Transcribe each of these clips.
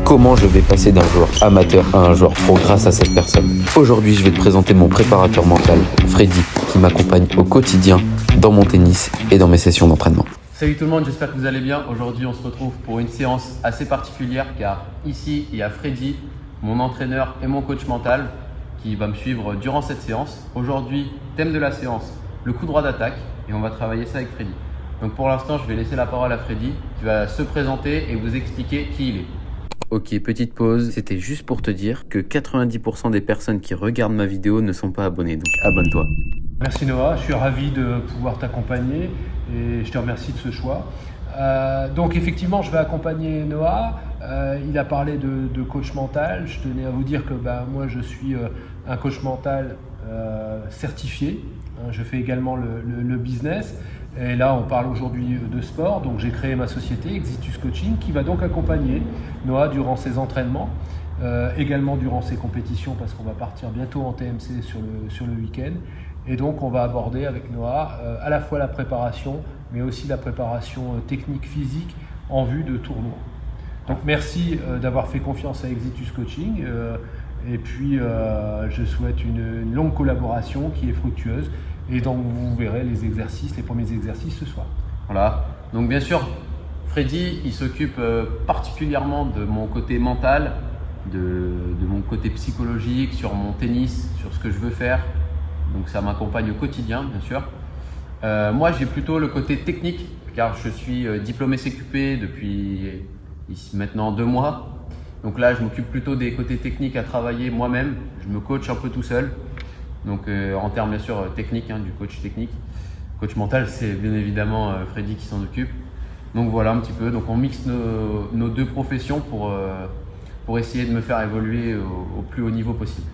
comment je vais passer d'un joueur amateur à un joueur pro grâce à cette personne. Aujourd'hui, je vais te présenter mon préparateur mental, Freddy, qui m'accompagne au quotidien dans mon tennis et dans mes sessions d'entraînement. Salut tout le monde, j'espère que vous allez bien. Aujourd'hui, on se retrouve pour une séance assez particulière car ici, il y a Freddy, mon entraîneur et mon coach mental qui va me suivre durant cette séance. Aujourd'hui, thème de la séance, le coup droit d'attaque et on va travailler ça avec Freddy. Donc pour l'instant, je vais laisser la parole à Freddy qui va se présenter et vous expliquer qui il est. Ok, petite pause. C'était juste pour te dire que 90% des personnes qui regardent ma vidéo ne sont pas abonnées, donc abonne-toi. Merci Noah, je suis ravi de pouvoir t'accompagner et je te remercie de ce choix. Donc effectivement, je vais accompagner Noah. Il a parlé de coach mental. Je tenais à vous dire que moi, je suis un coach mental certifié. Je fais également le business. Et là, on parle aujourd'hui de sport. Donc j'ai créé ma société Exitus Coaching qui va donc accompagner Noah durant ses entraînements, également durant ses compétitions parce qu'on va partir bientôt en TMC sur le week-end. Et donc on va aborder avec Noah à la fois la préparation, mais aussi la préparation technique physique en vue de tournois. Donc merci d'avoir fait confiance à Exitus Coaching et puis je souhaite une longue collaboration qui est fructueuse et donc vous verrez les premiers exercices ce soir. Voilà, donc bien sûr Freddy il s'occupe particulièrement de mon côté mental, de mon côté psychologique, sur mon tennis, sur ce que je veux faire. Donc ça m'accompagne au quotidien, bien sûr. Moi, j'ai plutôt le côté technique, car je suis diplômé CQP depuis maintenant 2 mois. Donc là, je m'occupe plutôt des côtés techniques à travailler moi-même. Je me coach un peu tout seul. Donc en termes bien sûr techniques, du coach technique. Coach mental, c'est bien évidemment Freddy qui s'en occupe. Donc voilà un petit peu. Donc on mixe nos 2 professions pour essayer de me faire évoluer au plus haut niveau possible.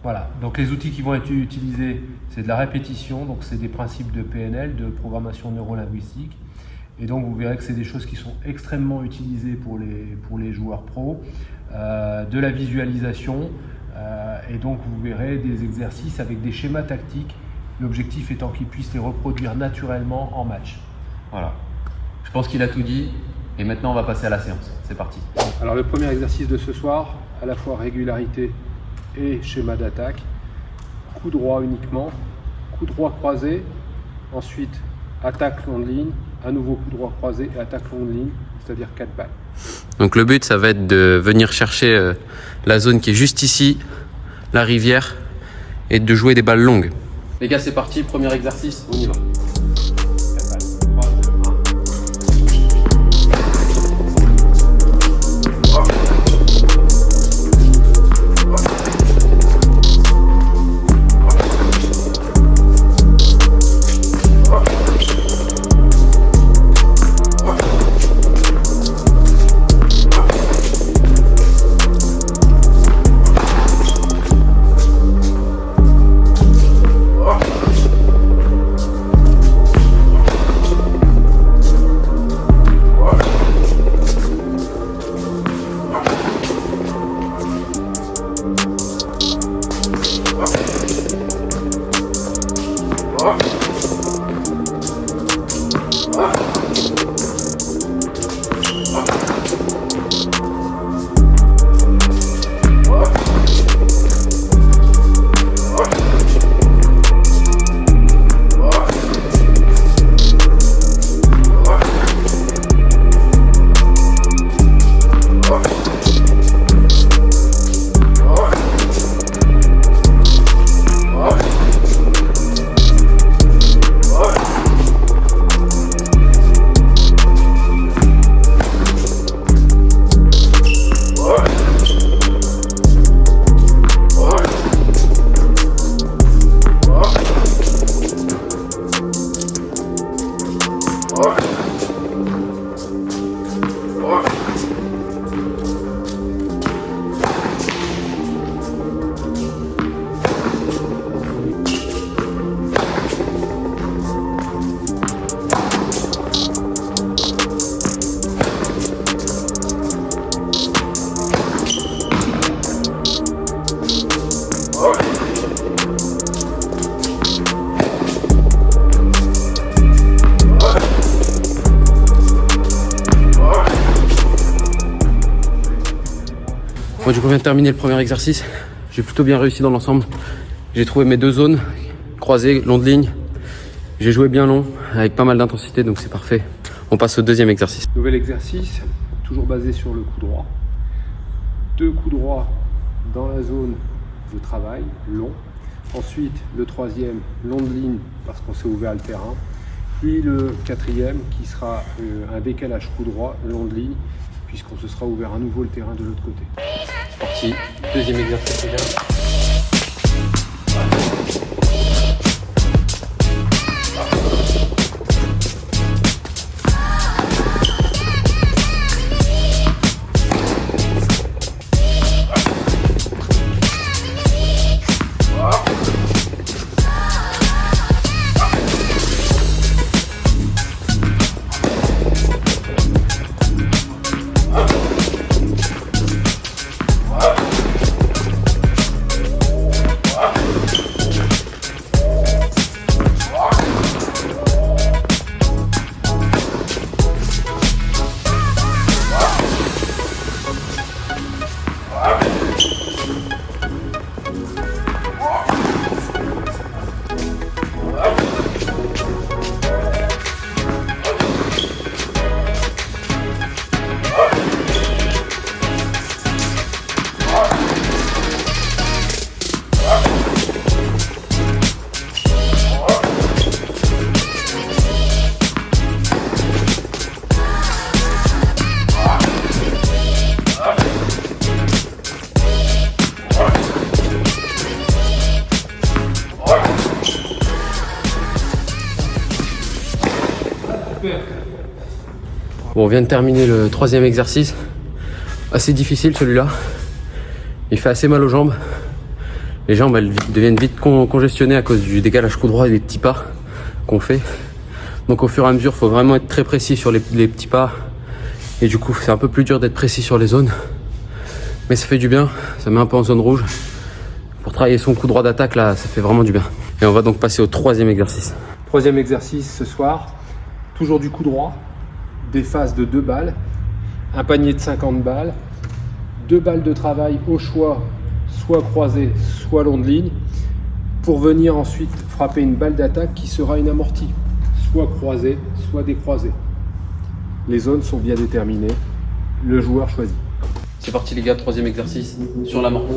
Voilà, donc les outils qui vont être utilisés, c'est de la répétition, donc c'est des principes de PNL, de programmation neurolinguistique. Et donc vous verrez que c'est des choses qui sont extrêmement utilisées pour les joueurs pros, de la visualisation, et donc vous verrez des exercices avec des schémas tactiques, l'objectif étant qu'ils puissent les reproduire naturellement en match. Voilà, je pense qu'il a tout dit, et maintenant on va passer à la séance, c'est parti. Alors le premier exercice de ce soir, à la fois régularité et schéma d'attaque, coup droit uniquement, coup droit croisé, ensuite attaque longue ligne, à nouveau coup droit croisé et attaque longue ligne, c'est-à-dire 4 balles. Donc le but, ça va être de venir chercher la zone qui est juste ici, la rivière, et de jouer des balles longues. Les gars, c'est parti, premier exercice, on y va. Bon, du coup, on vient de terminer le premier exercice. J'ai plutôt bien réussi dans l'ensemble. J'ai trouvé mes 2 zones, croisées, long de ligne. J'ai joué bien long, avec pas mal d'intensité, donc c'est parfait. On passe au deuxième exercice. Nouvel exercice, toujours basé sur le coup droit. 2 coups droits dans la zone de travail, long. Ensuite, le troisième, long de ligne, parce qu'on s'est ouvert le terrain. Puis le quatrième, qui sera un décalage coup droit, long de ligne, puisqu'on se sera ouvert à nouveau le terrain de l'autre côté. C'est parti, deuxième exercice, les gars. Bon, on vient de terminer le troisième exercice. Assez difficile celui-là. Il fait assez mal aux jambes. Les jambes elles deviennent vite congestionnées à cause du décalage coup droit et des petits pas qu'on fait. Donc au fur et à mesure, il faut vraiment être très précis sur les petits pas. Et du coup, c'est un peu plus dur d'être précis sur les zones. Mais ça fait du bien, ça met un peu en zone rouge. Pour travailler son coup droit d'attaque, là, ça fait vraiment du bien. Et on va donc passer au troisième exercice. Troisième exercice ce soir, toujours du coup droit, des phases de 2 balles, un panier de 50 balles, 2 balles de travail au choix, soit croisées, soit long de ligne, pour venir ensuite frapper une balle d'attaque qui sera une amortie, soit croisée, soit décroisée. Les zones sont bien déterminées, le joueur choisit. C'est parti les gars, troisième exercice sur l'amorti.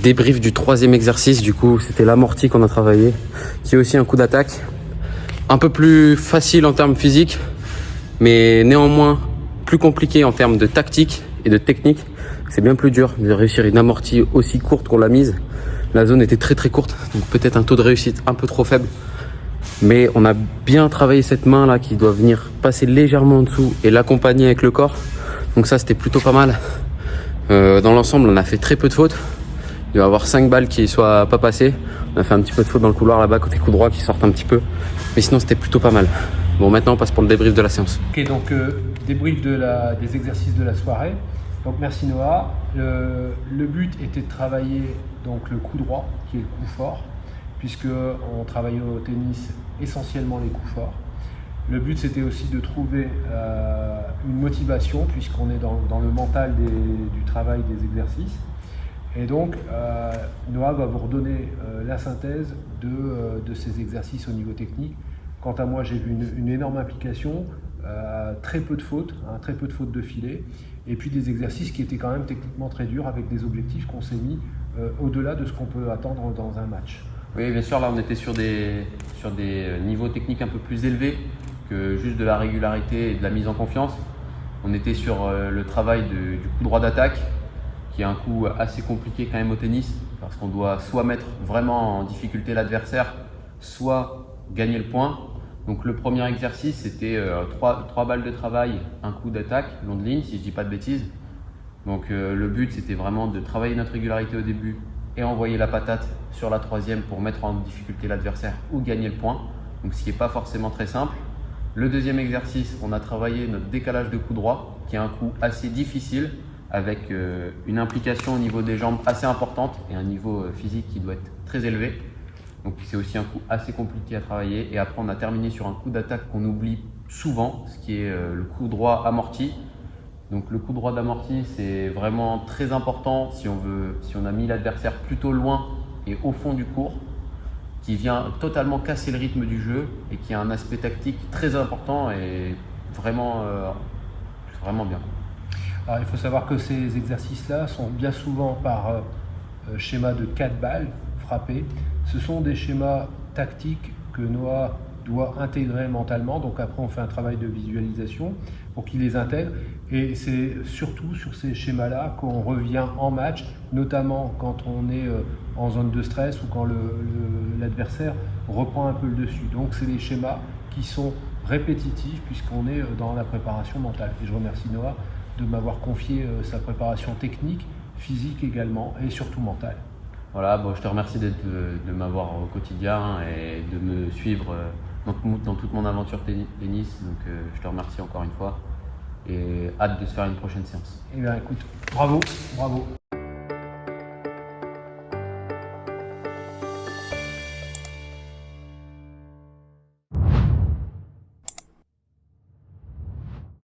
Débrief du troisième exercice, du coup c'était l'amorti qu'on a travaillé, qui est aussi un coup d'attaque, un peu plus facile en termes physiques, mais néanmoins plus compliqué en termes de tactique et de technique. C'est bien plus dur de réussir une amortie aussi courte qu'on l'a mise. La zone était très très courte, donc peut-être un taux de réussite un peu trop faible. Mais on a bien travaillé cette main là qui doit venir passer légèrement en dessous et l'accompagner avec le corps. Donc ça c'était plutôt pas mal. Dans l'ensemble on a fait très peu de fautes. Il va y avoir 5 balles qui soient pas passées. On a fait un petit peu de faute dans le couloir là-bas côté coup droit qui sortent un petit peu. Mais sinon c'était plutôt pas mal. Bon, maintenant on passe pour le débrief de la séance. Ok, donc débrief des exercices de la soirée. Donc merci Noah. Le but était de travailler donc le coup droit, qui est le coup fort, puisque on travaillait au tennis essentiellement les coups forts. Le but c'était aussi de trouver une motivation, puisqu'on est dans le mental du travail des exercices. Et donc Noah va vous redonner la synthèse de ces exercices au niveau technique. Quant à moi, j'ai vu une énorme application, très peu de fautes, très peu de fautes de filet, et puis des exercices qui étaient quand même techniquement très durs, avec des objectifs qu'on s'est mis au-delà de ce qu'on peut attendre dans un match. Oui, bien sûr, là on était sur des niveaux techniques un peu plus élevés que juste de la régularité et de la mise en confiance. On était sur le travail du coup droit d'attaque, qui est un coup assez compliqué quand même au tennis, parce qu'on doit soit mettre vraiment en difficulté l'adversaire, soit gagner le point. Donc le premier exercice, c'était 3 balles de travail, un coup d'attaque, long de ligne, si je ne dis pas de bêtises. Donc le but, c'était vraiment de travailler notre régularité au début et envoyer la patate sur la troisième pour mettre en difficulté l'adversaire ou gagner le point. Donc ce qui n'est pas forcément très simple. Le deuxième exercice, on a travaillé notre décalage de coup droit, qui est un coup assez difficile, avec une implication au niveau des jambes assez importante et un niveau physique qui doit être très élevé. Donc c'est aussi un coup assez compliqué à travailler. Et après, on a terminé sur un coup d'attaque qu'on oublie souvent, ce qui est le coup droit amorti. Donc le coup droit d'amorti, c'est vraiment très important si on a mis l'adversaire plutôt loin et au fond du court, qui vient totalement casser le rythme du jeu et qui a un aspect tactique très important et vraiment bien. Alors, il faut savoir que ces exercices-là sont bien souvent par schéma de 4 balles frappées. Ce sont des schémas tactiques que Noah doit intégrer mentalement. Donc après, on fait un travail de visualisation pour qu'il les intègre. Et c'est surtout sur ces schémas-là qu'on revient en match, notamment quand on est en zone de stress ou quand l'adversaire reprend un peu le dessus. Donc c'est des schémas qui sont répétitifs puisqu'on est dans la préparation mentale. Et je remercie Noah de m'avoir confié sa préparation technique, physique également et surtout mentale. Voilà, bon, je te remercie de m'avoir au quotidien et de me suivre dans toute mon aventure tennis. Donc je te remercie encore une fois et hâte de se faire une prochaine séance. Eh bien écoute, bravo, bravo.